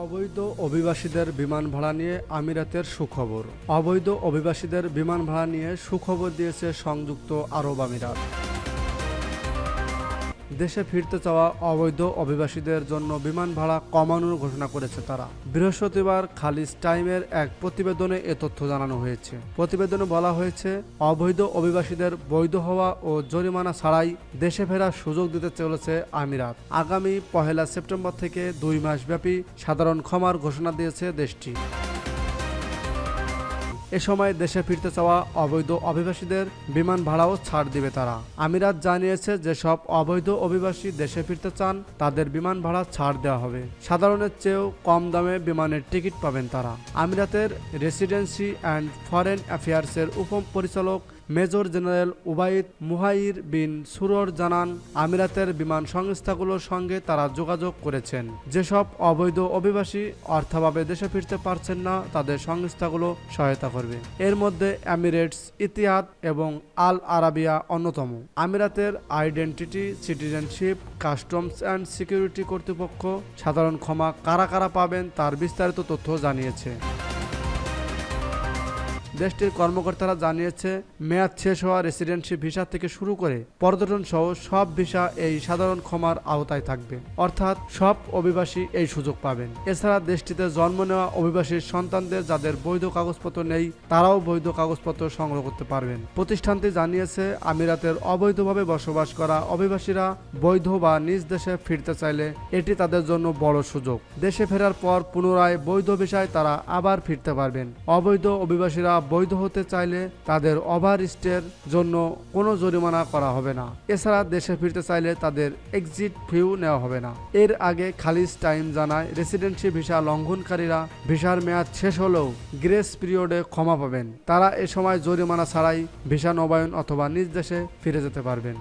অবৈধ অভিবাসীদের বিমান ভাড়া নিয়ে আমিরাতের সুখবর। অবৈধ অভিবাসীদের বিমান ভাড়া নিয়ে সুখবর দিয়েছে সংযুক্ত আরব আমিরাত। দেশে ফিরতে চাওয়া অবৈধ অভিবাসীদের জন্য বিমান ভাড়া কমানোর ঘোষণা করেছে তারা। বৃহস্পতিবার খালিজ টাইমের এক প্রতিবেদনে এ তথ্য জানানো হয়েছে। প্রতিবেদনে বলা হয়েছে, অবৈধ অভিবাসীদের বৈধ হওয়া ও জরিমানা ছাড়াই দেশে ফেরার সুযোগ দিতে চলেছে আমিরাত। আগামী 1 সেপ্টেম্বর থেকে 2 মাস ব্যাপী সাধারণ ক্ষমার ঘোষণা দিয়েছে দেশটি। এ সময় দেশে ফিরতে চাওয়া অবৈধ অভিবাসীদের বিমান ভাড়াও ছাড় দিবে তারা। আমিরাত জানিয়েছে, যেসব অবৈধ অভিবাসী দেশে ফিরতে চান তাদের বিমান ভাড়া ছাড় দেওয়া হবে। সাধারণের চেয়েও কম দামে বিমানের টিকিট পাবেন তারা। আমিরাতের রেসিডেন্সি অ্যান্ড ফরেন অ্যাফেয়ার্সের উপপরিচালক মেজর জেনারেল উবাইদ মুহাইর বিন সুরর জানান, আমিরাতের বিমান সংস্থাগুলোর সঙ্গে তারা যোগাযোগ করেছেন। যেসব অবৈধ অভিবাসী অর্থাভাবে দেশে ফিরতে পারছেন না তাদের সংস্থাগুলো সহায়তা করবে। এর মধ্যে এমিরেটস, ইতিহাদ এবং আল আরাবিয়া অন্যতম। আমিরাতের identity, citizenship, customs and security কর্তৃপক্ষ সাধারণ ক্ষমা কারা কারা পাবেন তার বিস্তারিত তথ্য জানিয়েছে। দেশটির কর্মকর্তারা জানিয়েছে, মেয়াদ শেষ হওয়া রেসিডেন্সি ভিসা থেকে শুরু করে পর্যটন সহ সব ভিসা এই সাধারণ ক্ষমার আওতায় থাকবে। অর্থাৎ সব অভিবাসী এই সুযোগ পাবেন। এছাড়া দেশটিতে জন্ম নেওয়া অভিবাসীর সন্তানদের যাদের বৈধ কাগজপত্র নেই তারাও বৈধ কাগজপত্র সংগ্রহ করতে পারবেন। প্রতিষ্ঠানটি জানিয়েছে, আমিরাতের অবৈধভাবে বসবাস করা অভিবাসীরা বৈধ বা নিজ দেশে ফিরতে চাইলে এটি তাদের জন্য বড় সুযোগ। দেশে ফেরার পর পুনরায় বৈধ ভিসায় তারা আবার ফিরতে পারবেন। অবৈধ অভিবাসীরা বৈধ হতে চাইলে তাদের ওভারস্টের জন্য কোনো জরিমানা করা হবে না। এছাড়া দেশে ফিরতে চাইলে তাদের এক্সিট ফিও নেওয়া হবে না। এর আগে খালিজ টাইম জানায়, রেসিডেন্সি ভিসা লঙ্ঘনকারীরা ভিসার মেয়াদ শেষ হলেও গ্রেস পিরিয়ডে ক্ষমা পাবেন। তারা এ সময় জরিমানা ছাড়াই ভিসা নবায়ন অথবা নিজ দেশে ফিরে যেতে পারবেন।